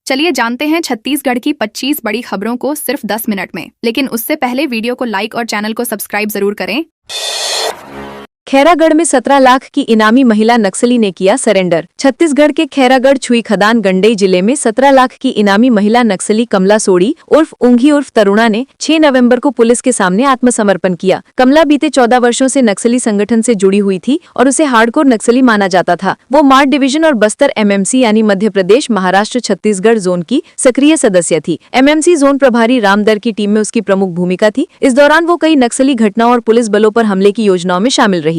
चलिए जानते हैं छत्तीसगढ़ की 25 बड़ी खबरों को सिर्फ 10 मिनट में। लेकिन उससे पहले वीडियो को लाइक और चैनल को सब्सक्राइब जरूर करें। खैरागढ़ में 17 लाख की इनामी महिला नक्सली ने किया सरेंडर। छत्तीसगढ़ के खैरागढ़ छुई खदान गंडई जिले में 17 लाख की इनामी महिला नक्सली कमला सोड़ी उर्फ ऊंघी उर्फ तरुणा ने 6 नवंबर को पुलिस के सामने आत्मसमर्पण किया। कमला बीते 14 वर्षों से नक्सली संगठन से जुड़ी हुई थी और उसे हार्डकोर नक्सली माना जाता था। वो मार्ड डिवीजन और बस्तर एमएमसी यानी मध्य प्रदेश महाराष्ट्र छत्तीसगढ़ जोन की सक्रिय सदस्य थी। एमएमसी जोन प्रभारी रामदर की टीम में उसकी प्रमुख भूमिका थी। इस दौरान वो कई नक्सली घटनाओं और पुलिस बलों पर हमले की योजनाओं में शामिल रही।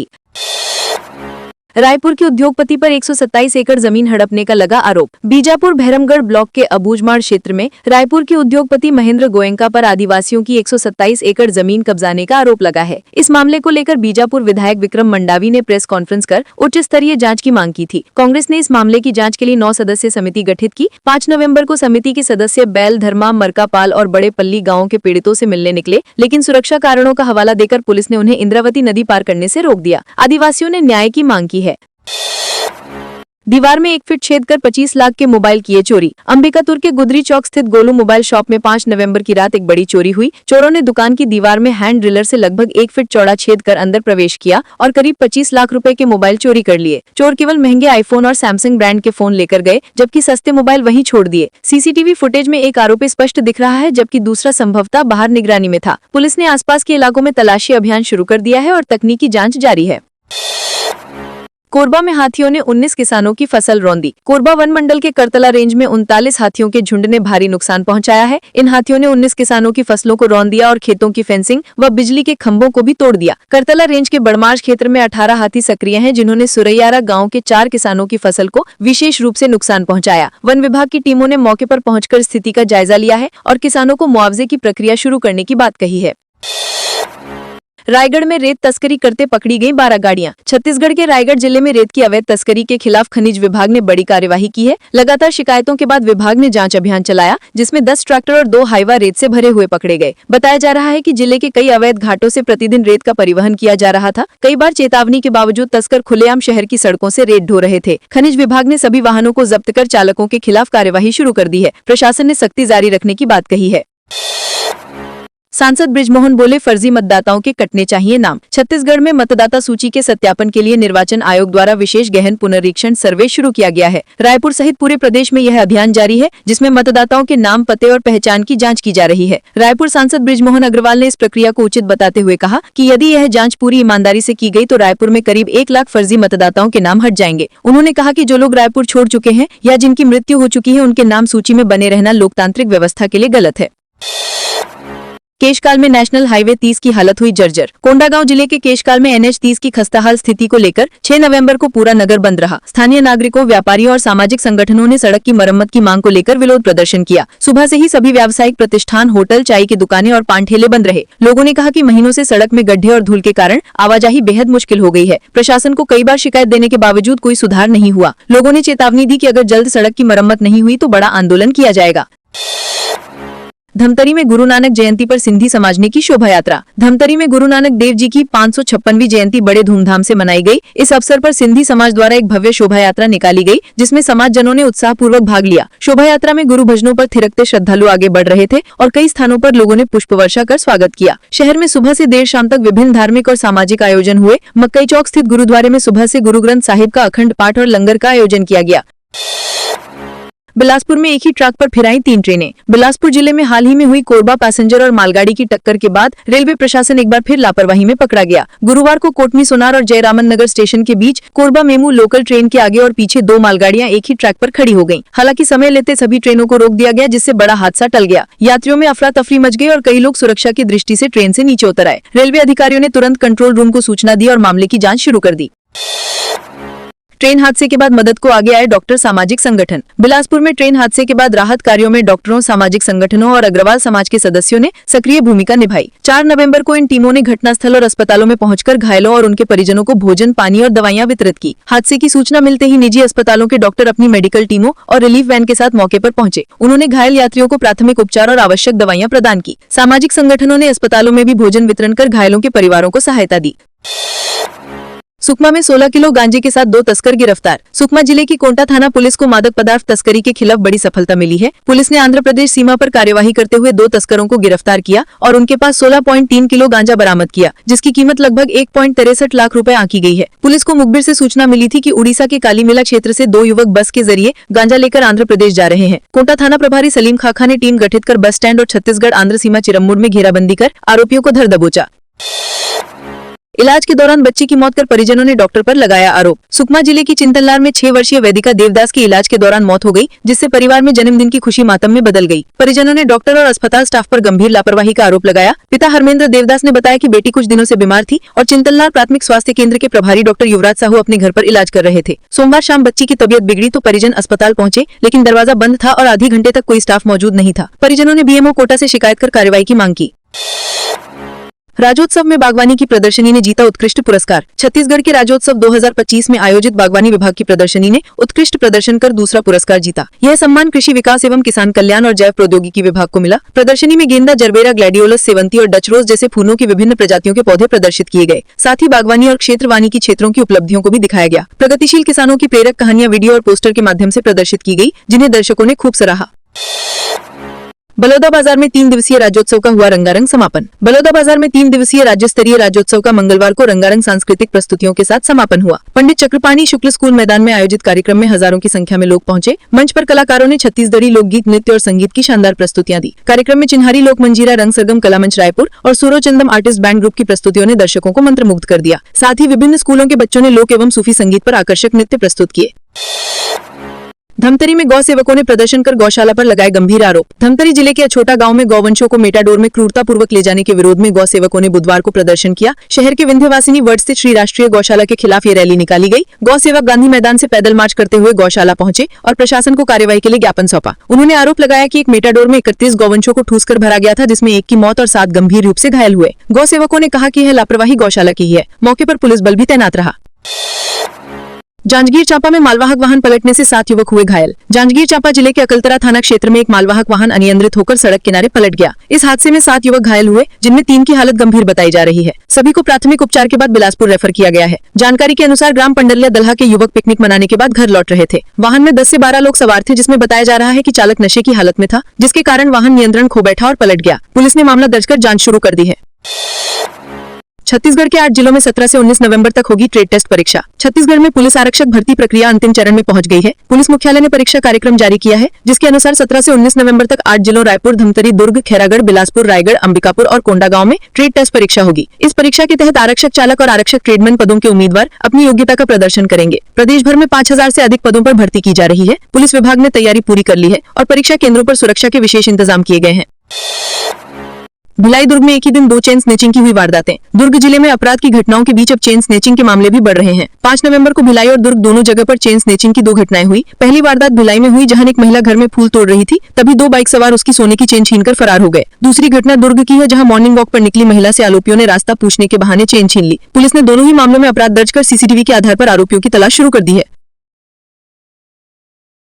रायपुर के उद्योगपति पर 127 एकड़ जमीन हड़पने का लगा आरोप। बीजापुर भैरमगढ़ ब्लॉक के अबूझमाड़ क्षेत्र में रायपुर के उद्योगपति महेंद्र गोयंका पर आदिवासियों की 127 एकड़ जमीन कब्जाने का आरोप लगा है। इस मामले को लेकर बीजापुर विधायक विक्रम मंडावी ने प्रेस कॉन्फ्रेंस कर उच्च स्तरीय जांच की मांग की थी। कांग्रेस ने इस मामले की जांच के लिए 9 सदस्यीय समिति गठित की। 5 नवम्बर को समिति के सदस्य बैल धर्मा मरकापाल और बड़े पल्ली गाँव के पीड़ितों से मिलने निकले, लेकिन सुरक्षा कारणों का हवाला देकर पुलिस ने उन्हें इंद्रावती नदी पार करने से रोक दिया। आदिवासियों ने न्याय की मांग की है। दीवार में 1 फीट छेद कर 25 लाख के मोबाइल किए चोरी। अंबिकापुर के गुदरी चौक स्थित गोलू मोबाइल शॉप में 5 नवंबर की रात एक बड़ी चोरी हुई। चोरों ने दुकान की दीवार में हैंड ड्रिलर से लगभग 1 फीट चौड़ा छेद कर अंदर प्रवेश किया और करीब 25 लाख रुपए के मोबाइल चोरी कर लिए। चोर केवल महंगे आईफोन और सैमसंग ब्रांड के फोन लेकर गए, जबकि सस्ते मोबाइल वहीं छोड़ दिए। सीसीटीवी फुटेज में एक आरोपी स्पष्ट दिख रहा है, जबकि दूसरा संभवतः बाहर निगरानी में था। पुलिस ने आसपास के इलाकों में तलाशी अभियान शुरू कर दिया है और तकनीकी जाँच जारी है। कोरबा में हाथियों ने 19 किसानों की फसल रौंदी। कोरबा वन मंडल के करतला रेंज में 39 हाथियों के झुंड ने भारी नुकसान पहुंचाया है। इन हाथियों ने 19 किसानों की फसलों को रौंद दिया और खेतों की फेंसिंग व बिजली के खंभों को भी तोड़ दिया। करतला रेंज के बड़मार्श क्षेत्र में 18 हाथी सक्रिय हैं, जिन्होंने सुरैयारा गाँव के 4 किसानों की फसल को विशेष रूप से नुकसान पहुँचाया। वन विभाग की टीमों ने मौके पर पहुंचकर स्थिति का जायजा लिया है और किसानों को मुआवजे की प्रक्रिया शुरू करने की बात कही है। रायगढ़ में रेत तस्करी करते पकड़ी गई 12 गाड़ियां। छत्तीसगढ़ के रायगढ़ जिले में रेत की अवैध तस्करी के खिलाफ खनिज विभाग ने बड़ी कार्यवाही की है। लगातार शिकायतों के बाद विभाग ने जांच अभियान चलाया, जिसमें 10 ट्रैक्टर और 2 हाईवा रेत से भरे हुए पकड़े गए। बताया जा रहा है कि जिले के कई अवैध घाटों से प्रतिदिन रेत का परिवहन किया जा रहा था। कई बार चेतावनी के बावजूद तस्कर खुलेआम शहर की सड़कों से रेत ढो रहे थे। खनिज विभाग ने सभी वाहनों को जब्त कर चालकों के खिलाफ कार्यवाही शुरू कर दी है। प्रशासन ने सख्ती जारी रखने की बात कही है। सांसद बृजमोहन बोले, फर्जी मतदाताओं के कटने चाहिए नाम। छत्तीसगढ़ में मतदाता सूची के सत्यापन के लिए निर्वाचन आयोग द्वारा विशेष गहन पुनरीक्षण सर्वे शुरू किया गया है। रायपुर सहित पूरे प्रदेश में यह अभियान जारी है, जिसमें मतदाताओं के नाम, पते और पहचान की जांच की जा रही है। रायपुर सांसद बृजमोहन अग्रवाल ने इस प्रक्रिया को उचित बताते हुए कहा कि यदि यह जाँच पूरी ईमानदारी से की गई तो रायपुर में करीब 1 लाख फर्जी मतदाताओं के नाम हट जाएंगे। उन्होंने कहा कि जो लोग रायपुर छोड़ चुके हैं या जिनकी मृत्यु हो चुकी है, उनके नाम सूची में बने रहना लोकतांत्रिक व्यवस्था के लिए गलत है। केशकाल में नेशनल हाईवे 30 की हालत हुई जर्जर। कोंडागांव जिले के केशकाल में NH 30 की खस्ताहाल स्थिति को लेकर 6 नवंबर को पूरा नगर बंद रहा। स्थानीय नागरिकों, व्यापारियों और सामाजिक संगठनों ने सड़क की मरम्मत की मांग को लेकर विरोध प्रदर्शन किया। सुबह से ही सभी व्यावसायिक प्रतिष्ठान, होटल, चाय की दुकानें और पान ठेले बंद रहे। लोगों ने कहा कि महीनों से सड़क में गड्ढे और धूल के कारण आवाजाही बेहद मुश्किल हो गई है। प्रशासन को कई बार शिकायत देने के बावजूद कोई सुधार नहीं हुआ। लोगों ने चेतावनी दी कि अगर जल्द सड़क की मरम्मत नहीं हुई तो बड़ा आंदोलन किया जाएगा। धमतरी में गुरु नानक जयंती पर सिंधी समाज ने की शोभा यात्रा। धमतरी में गुरु नानक देव जी की 556वीं जयंती बड़े धूमधाम से मनाई गई। इस अवसर पर सिंधी समाज द्वारा एक भव्य शोभा यात्रा निकाली गई, जिसमें समाज जनों ने उत्साहपूर्वक भाग लिया। शोभा यात्रा में गुरु भजनों पर थिरकते श्रद्धालु आगे बढ़ रहे थे और कई स्थानों पर लोगों ने पुष्प वर्षा कर स्वागत किया। शहर में सुबह से देर शाम तक विभिन्न धार्मिक और सामाजिक आयोजन हुए। मक्कई चौक स्थित गुरुद्वारे में सुबह से गुरु ग्रंथ साहिब का अखंड पाठ और लंगर का आयोजन किया गया। बिलासपुर में एक ही ट्रैक पर फिराई 3 ट्रेनें। बिलासपुर जिले में हाल ही में हुई कोरबा पैसेंजर और मालगाड़ी की टक्कर के बाद रेलवे प्रशासन एक बार फिर लापरवाही में पकड़ा गया। गुरुवार को कोटमी सोनार और जयरामन नगर स्टेशन के बीच कोरबा मेमू लोकल ट्रेन के आगे और पीछे 2 मालगाड़ियां एक ही ट्रैक पर खड़ी हो गयीं। हालांकि समय लेते सभी ट्रेनों को रोक दिया गया, जिससे बड़ा हादसा टल गया। यात्रियों में अफरा तफरी मच गई और कई लोग सुरक्षा की दृष्टि से ट्रेन से नीचे उतर आए। रेलवे अधिकारियों ने तुरंत कंट्रोल रूम को सूचना दी और मामले की जाँच शुरू कर दी। ट्रेन हादसे के बाद मदद को आगे आए डॉक्टर, सामाजिक संगठन। बिलासपुर में ट्रेन हादसे के बाद राहत कार्यों में डॉक्टरों, सामाजिक संगठनों और अग्रवाल समाज के सदस्यों ने सक्रिय भूमिका निभाई। 4 नवंबर को इन टीमों ने घटनास्थल और अस्पतालों में पहुंचकर घायलों और उनके परिजनों को भोजन, पानी और दवाइयां वितरित की। हादसे की सूचना मिलते ही निजी अस्पतालों के डॉक्टर अपनी मेडिकल टीमों और रिलीफ वैन के साथ मौके पर पहुंचे। उन्होंने घायल यात्रियों को प्राथमिक उपचार और आवश्यक दवाइयां प्रदान की। सामाजिक संगठनों ने अस्पतालों में भी भोजन वितरण कर घायलों के परिवारों को सहायता दी। सुकमा में 16 किलो गांजे के साथ 2 तस्कर गिरफ्तार। सुकमा जिले की कोंटा थाना पुलिस को मादक पदार्थ तस्करी के खिलाफ बड़ी सफलता मिली है। पुलिस ने आंध्र प्रदेश सीमा पर कार्यवाही करते हुए 2 तस्करों को गिरफ्तार किया और उनके पास 16.3 किलो गांजा बरामद किया, जिसकी कीमत लगभग 1.63 लाख रुपए आंकी गई है। पुलिस को मुखबिर से सूचना मिली थी कि उड़ीसा के कालीमेला क्षेत्र से 2 युवक बस के जरिए गांजा लेकर आंध्र प्रदेश जा रहे हैं। कोंटा थाना प्रभारी सलीम खाखा ने टीम गठित कर बस स्टैंड और छत्तीसगढ़ आंध्र सीमा चिरमूड़ में घेराबंदी कर आरोपियों को धर दबोचा। इलाज के दौरान बच्ची की मौत कर परिजनों ने डॉक्टर पर लगाया आरोप। सुकमा जिले की चिंतलनार में 6 वर्षीय वेदिका देवदास की इलाज के दौरान मौत हो गई, जिससे परिवार में जन्मदिन की खुशी मातम में बदल गई। परिजनों ने डॉक्टर और अस्पताल स्टाफ पर गंभीर लापरवाही का आरोप लगाया। पिता हरमेंद्र देवदास ने बताया कि बेटी कुछ दिनों से बीमार थी और चिंतलनार प्राथमिक स्वास्थ्य केंद्र के प्रभारी डॉक्टर युवराज साहू अपने घर पर इलाज कर रहे थे। सोमवार शाम बच्ची की तबीयत बिगड़ी तो परिजन अस्पताल पहुंचे, लेकिन दरवाजा बंद था और आधे घंटे तक कोई स्टाफ मौजूद नहीं था। परिजनों ने बीएमओ कोटा से शिकायत कर कार्रवाई की मांग की। राज्योत्सव में बागवानी की प्रदर्शनी ने जीता उत्कृष्ट पुरस्कार। छत्तीसगढ़ के राज्योत्सव 2025 में आयोजित बागवानी विभाग की प्रदर्शनी ने उत्कृष्ट प्रदर्शन कर दूसरा पुरस्कार जीता। यह सम्मान कृषि विकास एवं किसान कल्याण और जैव प्रौद्योगिकी विभाग को मिला। प्रदर्शनी में गेंदा, जरबेरा, ग्लैडियोलस, सेवंती और डच रोज जैसे फूलों की विभिन्न प्रजातियों के पौधे प्रदर्शित किए गए। साथ ही बागवानी और क्षेत्रवानी की क्षेत्रों की उपलब्धियों को भी दिखाया गया। प्रगतिशील किसानों की प्रेरक कहानियां वीडियो और पोस्टर के माध्यम से प्रदर्शित की गई, जिन्हें दर्शकों ने खूब सराहा। बलौदाबाजार में 3 दिवसीय राज्योत्सव का हुआ रंगारंग समापन। बलौदाबाजार में 3 दिवसीय राज्य स्तरीय राज्योत्सव का मंगलवार को रंगारंग सांस्कृतिक प्रस्तुतियों के साथ समापन हुआ। पंडित चक्रपाणी शुक्ल स्कूल मैदान में आयोजित कार्यक्रम में हजारों की संख्या में लोग पहुंचे। मंच पर कलाकारों ने छत्तीसगढ़ी लोकगीत, नृत्य और संगीत की शानदार प्रस्तुतियां दी। कार्यक्रम में चिन्हारी लोक मंजीरा, रंग सरगम कला मंच रायपुर और सूरोचंदम आर्टिस्ट बैंड ग्रुप की प्रस्तुतियों ने दर्शकों को मंत्रमुग्ध कर दिया। साथ ही विभिन्न स्कूलों के बच्चों ने लोक एवं सूफी संगीत पर आकर्षक नृत्य प्रस्तुत किए। धमतरी में गौ सेवकों ने प्रदर्शन कर गौशाला पर लगाए गंभीर आरोप। धमतरी जिले के अछोटा गांव में गौवंशों को मेटाडोर में क्रूरतापूर्वक ले जाने के विरोध में गौ सेवकों ने बुधवार को प्रदर्शन किया। शहर के विंध्यवासिनी वर्ड स्थित श्री राष्ट्रीय गौशाला के खिलाफ ये रैली निकाली गई। गौ सेवक गांधी मैदान से पैदल मार्च करते हुए गौशाला पहुंचे और प्रशासन को कार्रवाई के लिए ज्ञापन सौंपा। उन्होंने आरोप लगाया कि एक मेटाडोर में 31 गौवंशों को ठूस कर भरा गया था, जिसमें एक की मौत और 7 गंभीर रूप से घायल हुए। गौ सेवकों ने कहा कि यह लापरवाही गौशाला की ही है। मौके पर पुलिस बल भी तैनात रहा। जांजगीर चांपा में मालवाहक वाहन पलटने से 7 युवक हुए घायल। जांजगीर चांपा जिले के अकलतरा थाना क्षेत्र में एक मालवाहक वाहन अनियंत्रित होकर सड़क किनारे पलट गया। इस हादसे में 7 युवक घायल हुए, जिनमें 3 की हालत गंभीर बताई जा रही है। सभी को प्राथमिक उपचार के बाद बिलासपुर रेफर किया गया है। जानकारी के अनुसार ग्राम पंडलिया दलहा के युवक पिकनिक मनाने के बाद घर लौट रहे थे। वाहन में 10 से 12 लोग सवार थे, जिसमें बताया जा रहा है कि चालक नशे की हालत में था, जिसके कारण वाहन नियंत्रण खो बैठा और पलट गया। पुलिस ने मामला दर्ज कर जांच शुरू कर दी है। छत्तीसगढ़ के 8 जिलों में 17 से 19 नवंबर तक होगी ट्रेड टेस्ट परीक्षा। छत्तीसगढ़ में पुलिस आरक्षक भर्ती प्रक्रिया अंतिम चरण में पहुंच गई है। पुलिस मुख्यालय ने परीक्षा कार्यक्रम जारी किया है, जिसके अनुसार 17 से 19 नवंबर तक 8 जिलों रायपुर, धमतरी, दुर्ग, खैरागढ़, बिलासपुर, रायगढ़, अंबिकापुर और कोंडागांव में ट्रेड टेस्ट परीक्षा होगी। इस परीक्षा के तहत आरक्षक चालक और आरक्षक ट्रेडमैन पदों के उम्मीदवार अपनी योग्यता का प्रदर्शन करेंगे। प्रदेश भर में 5000 से अधिक पदों पर भर्ती की जा रही है। पुलिस विभाग ने तैयारी पूरी कर ली है और परीक्षा केंद्रों पर सुरक्षा के विशेष इंतजाम किए गए हैं। भिलाई दुर्ग में एक ही दिन 2 चेन स्नेचिंग की हुई वारदातें। दुर्ग जिले में अपराध की घटनाओं के बीच अब चेन स्नेचिंग के मामले भी बढ़ रहे हैं। 5 नवंबर को भिलाई और दुर्ग दोनों जगह पर चेन स्नेचिंग की 2 घटनाएं हुई। पहली वारदात भिलाई में हुई, जहां एक महिला घर में फूल तोड़ रही थी, तभी 2 बाइक सवार उसकी सोने की चेन छीनकर फरार हो गए। दूसरी घटना दुर्ग की है, जहां मॉर्निंग वॉक पर निकली महिला से आरोपियों ने रास्ता पूछने के बहाने चेन छीन ली। पुलिस ने दोनों ही मामलों में अपराध दर्ज कर सीसीटीवी के आधार पर आरोपियों की तलाश शुरू कर दी है।